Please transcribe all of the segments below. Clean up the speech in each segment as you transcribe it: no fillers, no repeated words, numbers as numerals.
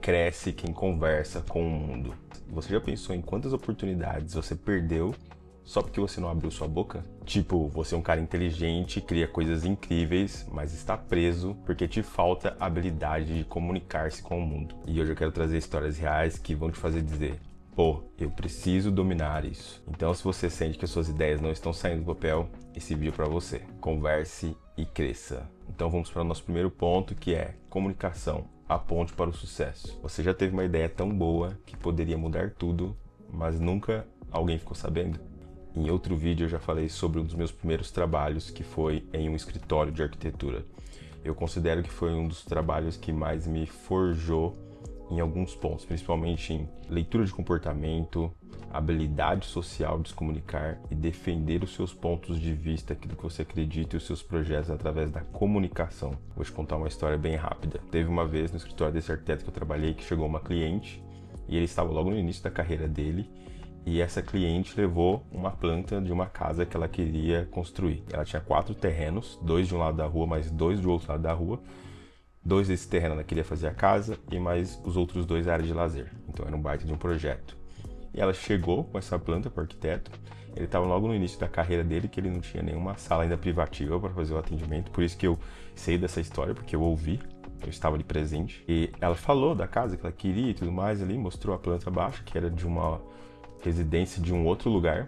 cresce quem conversa com o mundo. Você já pensou em quantas oportunidades você perdeu só porque você não abriu sua boca? Tipo, você é um cara inteligente, cria coisas incríveis, mas está preso porque te falta a habilidade de comunicar-se com o mundo. E hoje eu quero trazer histórias reais que vão te fazer dizer: pô, eu preciso dominar isso. Então, se você sente que as suas ideias não estão saindo do papel, esse vídeo é para você. Converse e cresça. Então vamos para o nosso primeiro ponto, que é comunicação, a ponte para o sucesso. Você já teve uma ideia tão boa que poderia mudar tudo, mas nunca alguém ficou sabendo? Em outro vídeo eu já falei sobre um dos meus primeiros trabalhos, que foi em um escritório de arquitetura. Eu considero que foi um dos trabalhos que mais me forjou em alguns pontos, principalmente em leitura de comportamento, habilidade social de se comunicar e defender os seus pontos de vista, aquilo que você acredita e os seus projetos através da comunicação. Vou te contar uma história bem rápida. Teve uma vez no escritório desse arquiteto que eu trabalhei que chegou uma cliente e ele estava logo no início da carreira dele. E essa cliente levou uma planta de uma casa que ela queria construir. Ela tinha 4 terrenos, 2 de um lado da rua, mais 2 do outro lado da rua. 2 desses terrenos ela queria fazer a casa e mais os outros 2 áreas de lazer. Então era um baita de um projeto. E ela chegou com essa planta para o arquiteto. Ele estava logo no início da carreira dele, que ele não tinha nenhuma sala ainda privativa para fazer o atendimento. Por isso que eu sei dessa história, porque eu ouvi. Eu estava ali presente. E ela falou da casa que ela queria e tudo mais ali, mostrou a planta baixa, que era de uma residência de um outro lugar,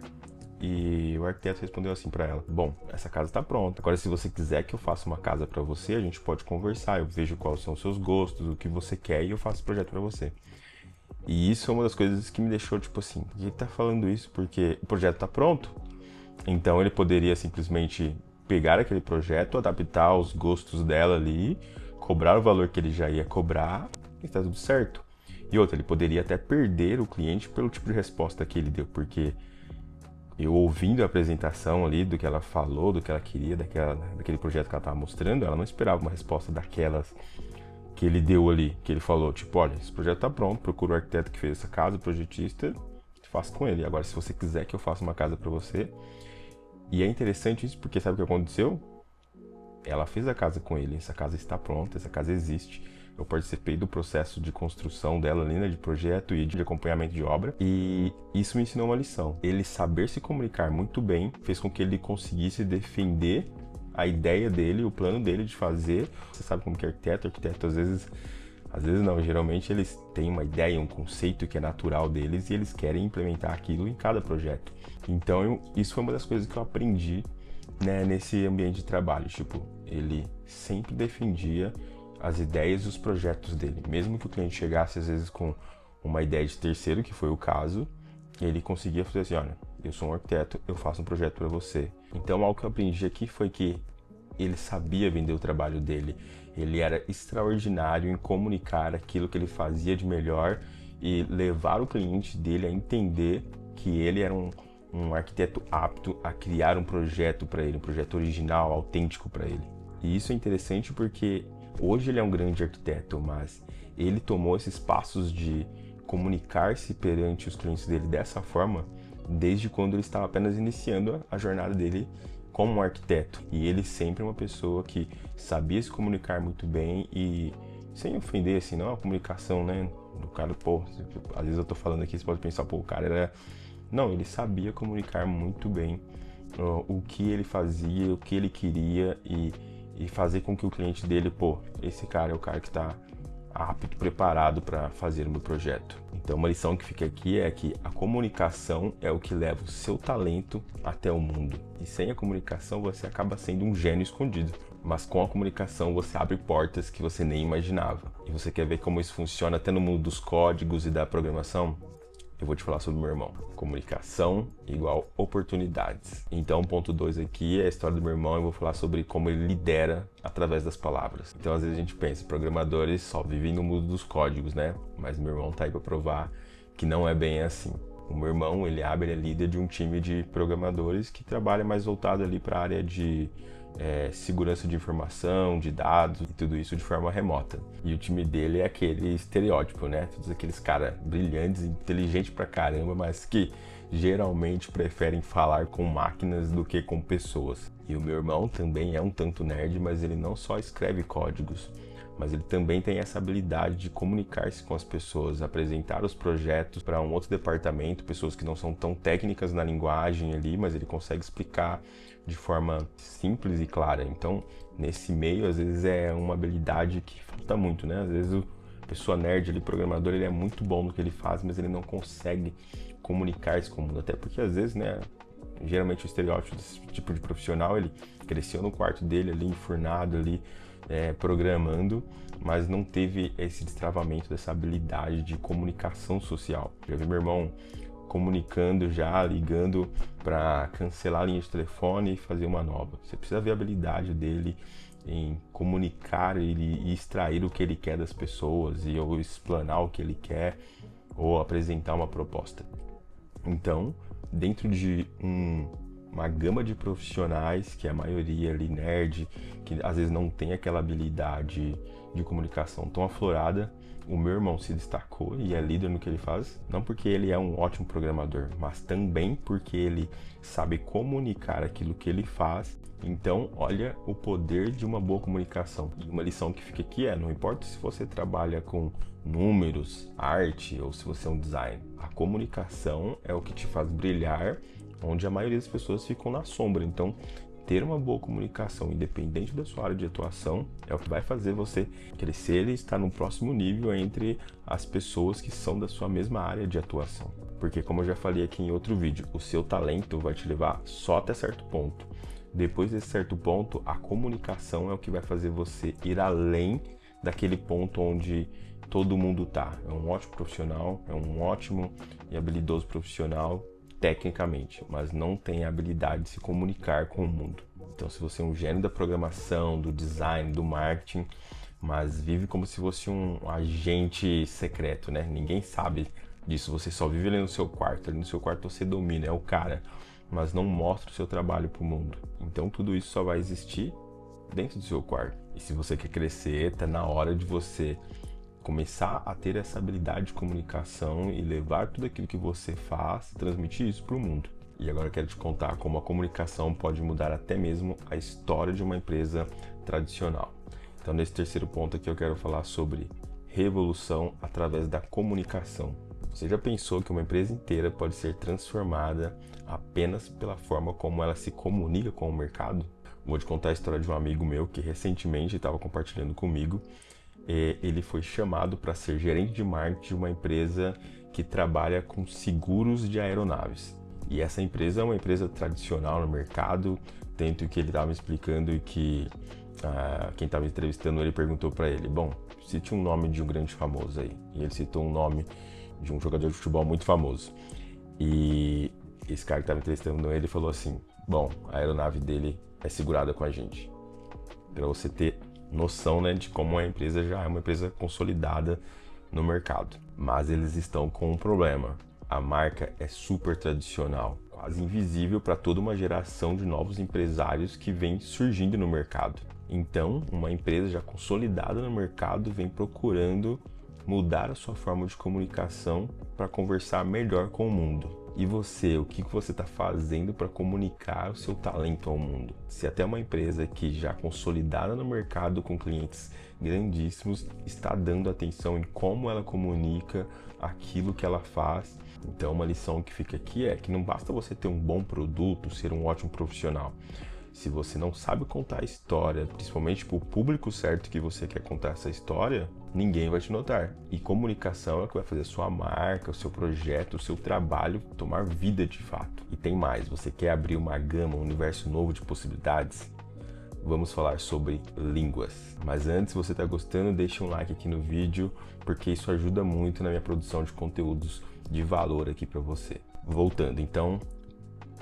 e o arquiteto respondeu assim para ela: bom, essa casa está pronta, agora se você quiser que eu faça uma casa para você, a gente pode conversar, eu vejo quais são os seus gostos, o que você quer e eu faço o projeto para você. E isso é uma das coisas que me deixou tipo assim, ele tá falando isso porque o projeto está pronto, então ele poderia simplesmente pegar aquele projeto, adaptar aos gostos dela ali, cobrar o valor que ele já ia cobrar e está tudo certo. E outra, ele poderia até perder o cliente pelo tipo de resposta que ele deu, porque eu ouvindo a apresentação ali do que ela falou, do que ela queria, daquele projeto que ela estava mostrando, ela não esperava uma resposta daquelas que ele deu ali, que ele falou, tipo, olha, esse projeto está pronto, procura o arquiteto que fez essa casa, o projetista, faça com ele. Agora, se você quiser que eu faça uma casa para você... E é interessante isso porque sabe o que aconteceu? Ela fez a casa com ele, essa casa está pronta, essa casa existe. Eu participei do processo de construção dela ali, né, de projeto e de acompanhamento de obra. E isso me ensinou uma lição. Ele saber se comunicar muito bem fez com que ele conseguisse defender a ideia dele, o plano dele de fazer. Você sabe como que é arquiteto às vezes não, geralmente eles têm uma ideia, um conceito que é natural deles e eles querem implementar aquilo em cada projeto. Então isso foi uma das coisas que eu aprendi, né, nesse ambiente de trabalho. Tipo, ele sempre defendia as ideias e os projetos dele. Mesmo que o cliente chegasse às vezes com uma ideia de terceiro, que foi o caso, ele conseguia fazer assim: olha, eu sou um arquiteto, eu faço um projeto para você. Então algo que eu aprendi aqui foi que ele sabia vender o trabalho dele. Ele era extraordinário em comunicar aquilo que ele fazia de melhor e levar o cliente dele a entender que ele era um arquiteto apto a criar um projeto para ele, um projeto original, autêntico para ele. E isso é interessante porque hoje ele é um grande arquiteto, mas ele tomou esses passos de comunicar-se perante os clientes dele dessa forma desde quando ele estava apenas iniciando a jornada dele como um arquiteto. E ele sempre é uma pessoa que sabia se comunicar muito bem e sem ofender, assim, não a comunicação, né, do cara, pô, às vezes eu tô falando aqui, você pode pensar, pô, o cara era... Não, ele sabia comunicar muito bem o que ele fazia, o que ele queria e fazer com que o cliente dele, pô, esse cara é o cara que está apto, preparado para fazer o meu projeto. Então uma lição que fica aqui é que a comunicação é o que leva o seu talento até o mundo. E sem a comunicação você acaba sendo um gênio escondido. Mas com a comunicação você abre portas que você nem imaginava. E você quer ver como isso funciona até no mundo dos códigos e da programação? Eu vou te falar sobre o meu irmão. Comunicação igual oportunidades. Então, ponto 2 aqui é a história do meu irmão. Eu vou falar sobre como ele lidera através das palavras. Então, às vezes a gente pensa, programadores só vivem no mundo dos códigos, né? Mas meu irmão tá aí para provar que não é bem assim. O meu irmão, ele é líder de um time de programadores que trabalha mais voltado ali para a área de segurança de informação, de dados e tudo isso de forma remota. E o time dele é aquele estereótipo, né? Todos aqueles caras brilhantes, inteligentes pra caramba, mas que geralmente preferem falar com máquinas do que com pessoas. E o meu irmão também é um tanto nerd, mas ele não só escreve códigos, mas ele também tem essa habilidade de comunicar-se com as pessoas, apresentar os projetos para um outro departamento, pessoas que não são tão técnicas na linguagem ali, mas ele consegue explicar de forma simples e clara. Então, nesse meio, às vezes é uma habilidade que falta muito, né? Às vezes a pessoa nerd ali, programador, ele é muito bom no que ele faz, mas ele não consegue comunicar-se com o mundo, até porque às vezes, né, geralmente o estereótipo desse tipo de profissional, ele cresceu no quarto dele ali, enfurnado ali, programando, mas não teve esse destravamento dessa habilidade de comunicação social. Já vi meu irmão comunicando já, ligando para cancelar a linha de telefone e fazer uma nova. Você precisa ver a habilidade dele em comunicar e extrair o que ele quer das pessoas ou explanar o que ele quer ou apresentar uma proposta. Então, dentro de uma gama de profissionais, que a maioria ali nerd, que às vezes não tem aquela habilidade de comunicação tão aflorada, o meu irmão se destacou e é líder no que ele faz, não porque ele é um ótimo programador, mas também porque ele sabe comunicar aquilo que ele faz. Então, olha o poder de uma boa comunicação. E uma lição que fica aqui não importa se você trabalha com números, arte ou se você é um designer, a comunicação é o que te faz brilhar onde a maioria das pessoas ficam na sombra. Então, ter uma boa comunicação, independente da sua área de atuação, é o que vai fazer você crescer e estar no próximo nível entre as pessoas que são da sua mesma área de atuação. Porque, como eu já falei aqui em outro vídeo, o seu talento vai te levar só até certo ponto. Depois desse certo ponto, a comunicação é o que vai fazer você ir além daquele ponto onde todo mundo está. É um ótimo profissional, é um ótimo e habilidoso profissional, tecnicamente, mas não tem a habilidade de se comunicar com o mundo. Então, se você é um gênio da programação, do design, do marketing, mas vive como se fosse um agente secreto, né? Ninguém sabe disso, você só vive ali no seu quarto. Ali no seu quarto você domina, é o cara, mas não mostra o seu trabalho para o mundo. Então, tudo isso só vai existir dentro do seu quarto. E se você quer crescer, tá na hora de você começar a ter essa habilidade de comunicação e levar tudo aquilo que você faz, transmitir isso para o mundo. E agora eu quero te contar como a comunicação pode mudar até mesmo a história de uma empresa tradicional. Então, nesse terceiro ponto aqui eu quero falar sobre revolução através da comunicação. Você já pensou que uma empresa inteira pode ser transformada apenas pela forma como ela se comunica com o mercado? Vou te contar a história de um amigo meu que recentemente estava compartilhando comigo. Ele foi chamado para ser gerente de marketing de uma empresa que trabalha com seguros de aeronaves. E essa empresa é uma empresa tradicional no mercado, tanto que ele estava me explicando que quem estava entrevistando ele perguntou para ele, bom, cite um nome de um grande famoso aí. E ele citou um nome de um jogador de futebol muito famoso. E esse cara que estava entrevistando ele falou assim, bom, a aeronave dele é segurada com a gente. Para você ter noção, né, de como a empresa já é uma empresa consolidada no mercado. Mas eles estão com um problema. A marca é super tradicional, quase invisível para toda uma geração de novos empresários que vem surgindo no mercado. Então, uma empresa já consolidada no mercado vem procurando mudar a sua forma de comunicação para conversar melhor com o mundo. E você, o que você está fazendo para comunicar o seu talento ao mundo? Se até uma empresa que já consolidada no mercado com clientes grandíssimos está dando atenção em como ela comunica aquilo que ela faz, então uma lição que fica aqui é que não basta você ter um bom produto, ser um ótimo profissional. Se você não sabe contar a história, principalmente para o público certo que você quer contar essa história, ninguém vai te notar. E comunicação é o que vai fazer a sua marca, o seu projeto, o seu trabalho tomar vida de fato. E tem mais, você quer abrir uma gama, um universo novo de possibilidades? Vamos falar sobre línguas. Mas antes, se você está gostando, deixa um like aqui no vídeo, porque isso ajuda muito na minha produção de conteúdos de valor aqui para você. Voltando, então,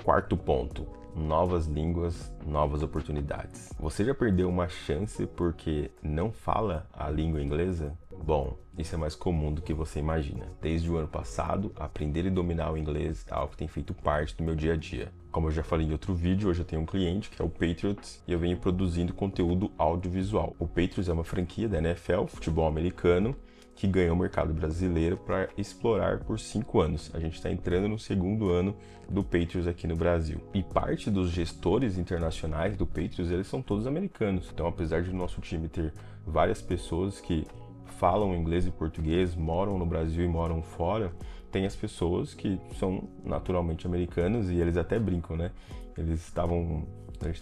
quarto ponto. Novas línguas, novas oportunidades. Você já perdeu uma chance porque não fala a língua inglesa? Bom, isso é mais comum do que você imagina. Desde o ano passado, aprender e dominar o inglês é algo que tem feito parte do meu dia a dia. Como eu já falei em outro vídeo, hoje eu tenho um cliente que é o Patriots e eu venho produzindo conteúdo audiovisual. O Patriots é uma franquia da NFL, futebol americano, que ganhou o mercado brasileiro para explorar por 5 anos. A gente está entrando no segundo ano do Patriots aqui no Brasil. E parte dos gestores internacionais do Patriots, eles são todos americanos. Então, apesar de nosso time ter várias pessoas que falam inglês e português, moram no Brasil e moram fora, tem as pessoas que são naturalmente americanas e eles até brincam, né? A gente estava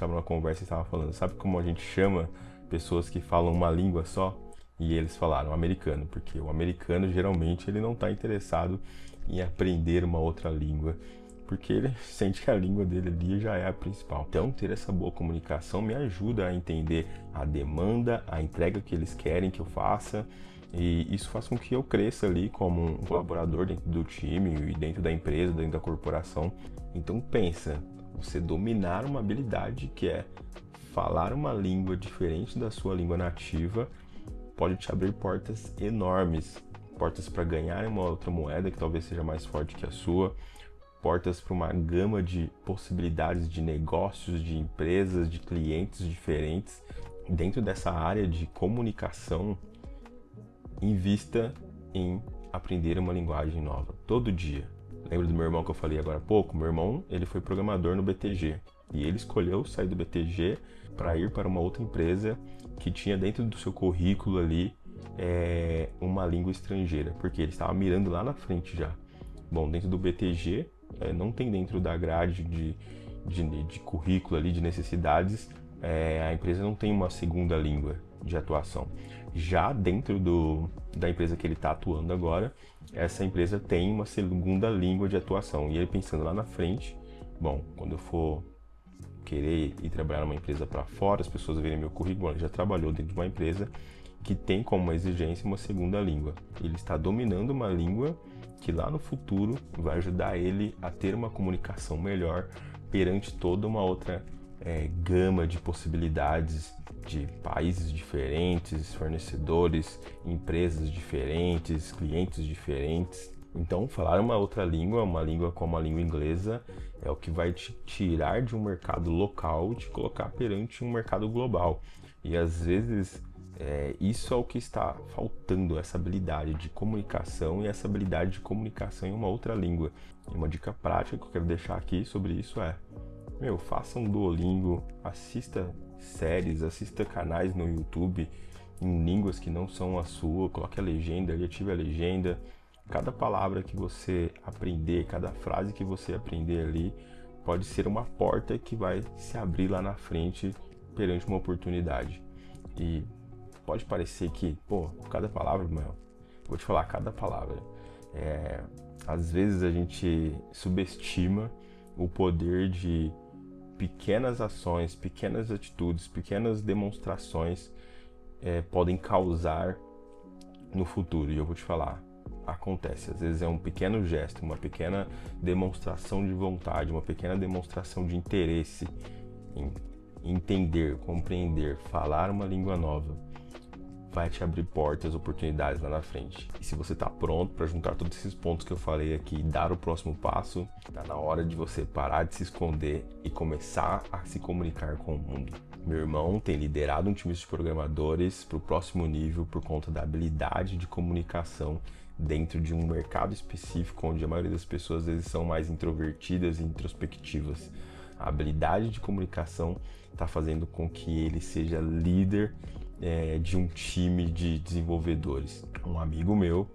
numa conversa e estava falando, sabe como a gente chama pessoas que falam uma língua só? E eles falaram americano, porque o americano geralmente ele não está interessado em aprender uma outra língua, porque ele sente que a língua dele ali já é a principal. Então, ter essa boa comunicação me ajuda a entender a demanda, a entrega que eles querem que eu faça, e isso faz com que eu cresça ali como um colaborador dentro do time e dentro da empresa, dentro da corporação. Então pensa, você dominar uma habilidade que é falar uma língua diferente da sua língua nativa pode te abrir portas enormes, portas para ganhar uma outra moeda que talvez seja mais forte que a sua, portas para uma gama de possibilidades de negócios, de empresas, de clientes diferentes. Dentro dessa área de comunicação, invista em aprender uma linguagem nova, todo dia. Lembra do meu irmão que eu falei agora há pouco? Meu irmão, ele foi programador no BTG e ele escolheu sair do BTG para ir para uma outra empresa que tinha dentro do seu currículo ali uma língua estrangeira, porque ele estava mirando lá na frente já. Bom, dentro do BTG, não tem dentro da grade de currículo ali, de necessidades, a empresa não tem uma segunda língua de atuação. Já dentro da empresa que ele está atuando agora, essa empresa tem uma segunda língua de atuação. E ele pensando lá na frente, bom, quando eu for querer ir trabalhar numa empresa para fora, as pessoas verem meu currículo, ele já trabalhou dentro de uma empresa que tem como exigência uma segunda língua. Ele está dominando uma língua que lá no futuro vai ajudar ele a ter uma comunicação melhor perante toda uma outra gama de possibilidades de países diferentes, fornecedores, empresas diferentes, clientes diferentes. Então, falar uma outra língua, uma língua como a língua inglesa, é o que vai te tirar de um mercado local e te colocar perante um mercado global. E às vezes isso é o que está faltando, essa habilidade de comunicação e essa habilidade de comunicação em uma outra língua. E uma dica prática que eu quero deixar aqui sobre isso faça um Duolingo, assista séries, assista canais no YouTube em línguas que não são a sua, coloque a legenda ali, ative a legenda. Cada palavra que você aprender, cada frase que você aprender ali pode ser uma porta que vai se abrir lá na frente perante uma oportunidade. E pode parecer que, cada palavra, vou te falar, cada palavra. Às vezes a gente subestima o poder de pequenas ações, pequenas atitudes, pequenas demonstrações podem causar no futuro. E eu vou te falar, acontece. Às vezes é um pequeno gesto, uma pequena demonstração de vontade, uma pequena demonstração de interesse em entender, compreender, falar uma língua nova, vai te abrir portas, oportunidades lá na frente. E se você está pronto para juntar todos esses pontos que eu falei aqui e dar o próximo passo, está na hora de você parar de se esconder e começar a se comunicar com o mundo. Meu irmão tem liderado um time de programadores para o próximo nível por conta da habilidade de comunicação dentro de um mercado específico onde a maioria das pessoas às vezes são mais introvertidas e introspectivas. A habilidade de comunicação está fazendo com que ele seja líder de um time de desenvolvedores. Um amigo meu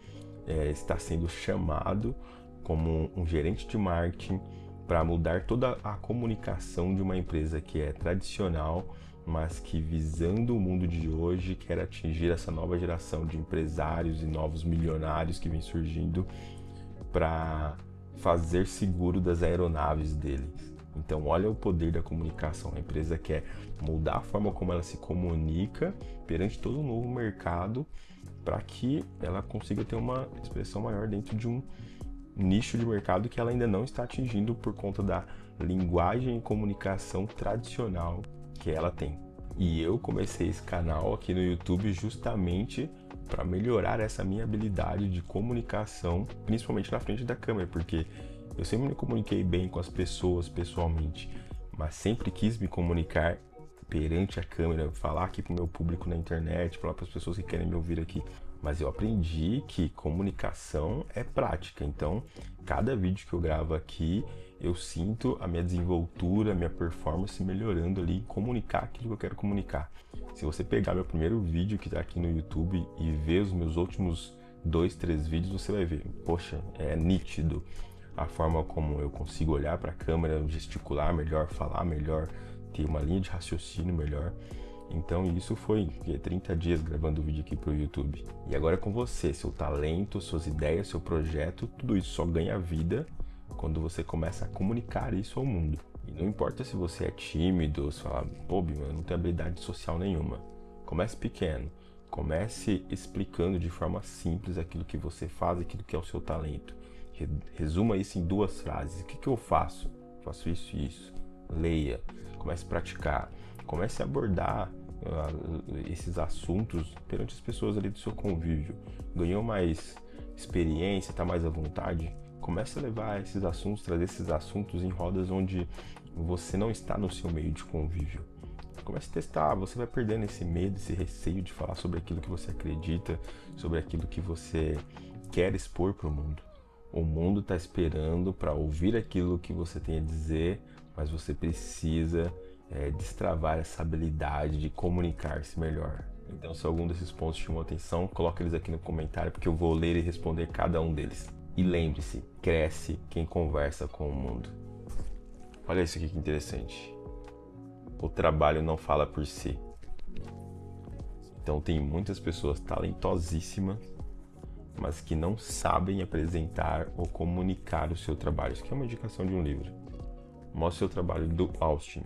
está sendo chamado como um gerente de marketing para mudar toda a comunicação de uma empresa que é tradicional, mas que, visando o mundo de hoje, quer atingir essa nova geração de empresários e novos milionários que vem surgindo para fazer seguro das aeronaves deles. Então, olha o poder da comunicação. A empresa quer mudar a forma como ela se comunica perante todo um novo mercado para que ela consiga ter uma expressão maior dentro de um nicho de mercado que ela ainda não está atingindo por conta da linguagem e comunicação tradicional que ela tem. E eu comecei esse canal aqui no YouTube justamente para melhorar essa minha habilidade de comunicação, principalmente na frente da câmera, porque eu sempre me comuniquei bem com as pessoas pessoalmente, mas sempre quis me comunicar perante a câmera, falar aqui pro meu público na internet, falar para as pessoas que querem me ouvir aqui Mas eu aprendi que comunicação é prática. Então, cada vídeo que eu gravo aqui, eu sinto a minha desenvoltura, a minha performance melhorando ali em comunicar aquilo que eu quero comunicar. Se você pegar meu primeiro vídeo que está aqui no YouTube e ver os meus últimos 2, 3 vídeos, você vai ver, poxa, é nítido a forma como eu consigo olhar para a câmera, gesticular melhor, falar melhor, ter uma linha de raciocínio melhor. Então isso foi 30 dias gravando vídeo aqui para o YouTube. E agora é com você, seu talento, suas ideias, seu projeto, tudo isso só ganha vida quando você começa a comunicar isso ao mundo. E não importa se você é tímido, ou se fala, pô, Bima, eu não tenho habilidade social nenhuma. Comece pequeno. Comece explicando de forma simples aquilo que você faz, aquilo que é o seu talento. Resuma isso em 2 frases. O que eu faço? Faço isso e isso. Leia. Comece a praticar. Comece a abordar esses assuntos perante as pessoas ali do seu convívio. Ganhou mais experiência, está mais à vontade? Comece a levar esses assuntos, trazer esses assuntos em rodas onde você não está no seu meio de convívio. Comece a testar, você vai perdendo esse medo, esse receio de falar sobre aquilo que você acredita, sobre aquilo que você quer expor para o mundo. O mundo está esperando para ouvir aquilo que você tem a dizer, mas você precisa destravar essa habilidade de comunicar-se melhor. Então, se algum desses pontos te chamou atenção, coloca eles aqui no comentário, porque eu vou ler e responder cada um deles. E lembre-se, cresce quem conversa com o mundo. Olha isso aqui que interessante. O trabalho não fala por si. Então tem muitas pessoas talentosíssimas, mas que não sabem apresentar ou comunicar o seu trabalho. Isso aqui é uma indicação de um livro. Mostre o seu trabalho do Austin.